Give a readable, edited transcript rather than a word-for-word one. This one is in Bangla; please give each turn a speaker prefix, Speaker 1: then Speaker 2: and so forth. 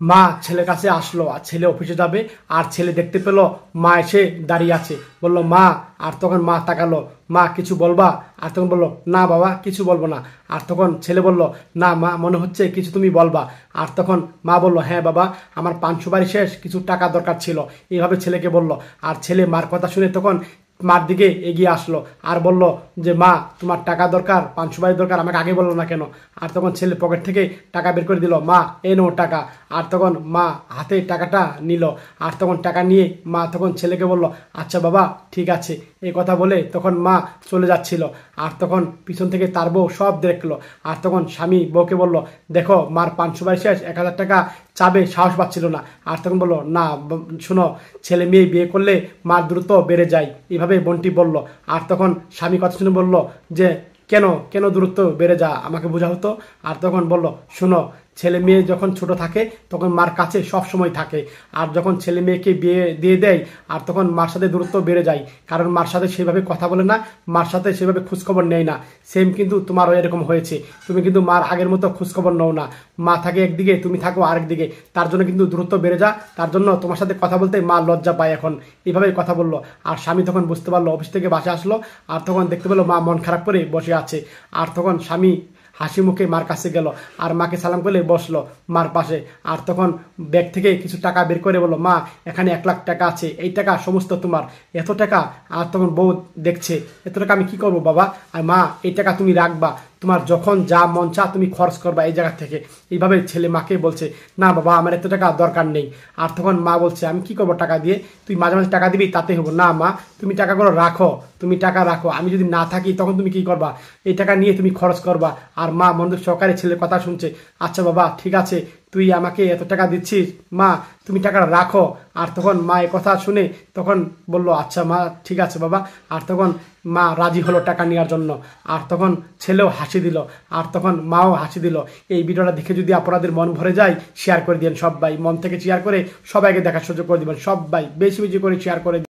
Speaker 1: মা ছেলের কাছে আসলো আর ছেলে অফিসে যাবে আর ছেলে দেখতে পেলো মা এসে দাঁড়িয়ে আছে। বললো মা, আর তখন মা তাকালো, মা কিছু বলবা? আর তখন বললো না বাবা কিছু বলবো না। আর তখন ছেলে বলল না মা, মনে হচ্ছে কিছু তুমি বলবা। আর তখন মা বলল হ্যাঁ বাবা, আমার পান সুপারি শেষ, কিছু টাকা দরকার ছিল। এইভাবে ছেলেকে বলল। আর ছেলে মার কথা শুনে তখন মার দিকে এগিয়ে আসলো আর বলল যে মা, তোমার টাকা দরকার, পান সুপারি দরকার, আমাকে আগে বললো না কেন? আর তখন ছেলে পকেট থেকে টাকা বের করে দিল, মা এই নাও টাকা। আর তখন মা হাতে টাকাটা নিল। আর তখন টাকা নিয়ে মা তখন ছেলেকে বলল আচ্ছা বাবা ঠিক আছে। এই কথা বলে তখন মা চলে যাচ্ছিল। আর তখন পিছন থেকে তার বউ সব দেখলো। আর তখন স্বামী বউকে বলল দেখো মার পান সুপারি শেষ, 1,000 টাকা চাবে সাহস পাচ্ছিল না। আর তখন বললো না শুনো, ছেলে মেয়ে বিয়ে করলে মার দ্রুত বেড়ে যায়, এইভাবে বোনটি বলল। আর তখন স্বামী কথা শুনে বলল যে কেন কেন দূরত্ব বেড়ে যা, আমাকে বোঝা হতো। আর তখন বলল শুনো, ছেলে মেয়ে যখন ছোট থাকে তখন মার কাছে সব সময় থাকে, আর যখন ছেলে মেয়েকে বিয়ে দিয়ে দেয় আর তখন মার সাথে দূরত্ব বেড়ে যায়, কারণ মার সাথে সেভাবে কথা বলে না, মার সাথে সেভাবে খোঁজখবর নেয় না। সেম কিন্তু তোমারও এরকম হয়েছে, তুমি কিন্তু মার আগের মতো খোঁজখবর নাও না, মা থাকে একদিকে তুমি থাকো আরেক দিকে, তার জন্য কিন্তু দূরত্ব বেড়ে যা, তার জন্য তোমার সাথে কথা বলতে মা লজ্জা পায় এখন। এইভাবেই কথা বললো। আর স্বামী তখন বুঝতে পারলো, অফিস থেকে বাসে আসলো আর তখন দেখতে পেলো মা মন খারাপ করে বসে আছে। আর তখন স্বামী হাসি মুখে মার কাছে গেল আর মাকে সালাম করে বসলো মার পাশে। আর তখন ব্যাগ থেকে কিছু টাকা বের করে বললো মা, এখানে 1,00,000 টাকা আছে, এই টাকা সমস্ত তোমার। এত টাকা? আর তখন বউ দেখছে, এত টাকা আমি কি করবো বাবা? আর মা এই টাকা তুমি রাখবা, তোমার যখন যা মন চা তুমি খরচ করবা এই জায়গা থেকে। এইভাবে ছেলে মাকে বলছে না বাবা আমার এত টাকা দরকার নেই। আর তখন মা বলছে আমি কি করবো টাকা দিয়ে, তুই মাঝে মাঝে টাকা দিবি তাতে হবো না মা, তুমি টাকাগুলো রাখো, তুমি টাকা রাখো, আমি যদি না থাকি তখন তুমি কি করবা, এই টাকা নিয়ে তুমি খরচ করবা। আর মা মনোযোগ সহকারে ছেলের কথা শুনছে। আচ্ছা বাবা ঠিক আছে, তুই আমাকে এত টাকা দিচ্ছিস, মা তুমি টাকা রাখো। আর তখন মা এই কথা শুনে তখন বললো আচ্ছা মা ঠিক আছে বাবা। আর তখন মা রাজি হলো টাকা নেওয়ার জন্য। আর তখন ছেলেও হাসি দিল আর তখন মাও হাসি দিল। এই ভিডিওটা দেখে যদি আপনাদের মন ভরে যায় শেয়ার করে দিন সবাই, মন থেকে শেয়ার করে সবাইকে দেখার সুযোগ করে দিবেন, সবাই বেশি বেশি করে শেয়ার করে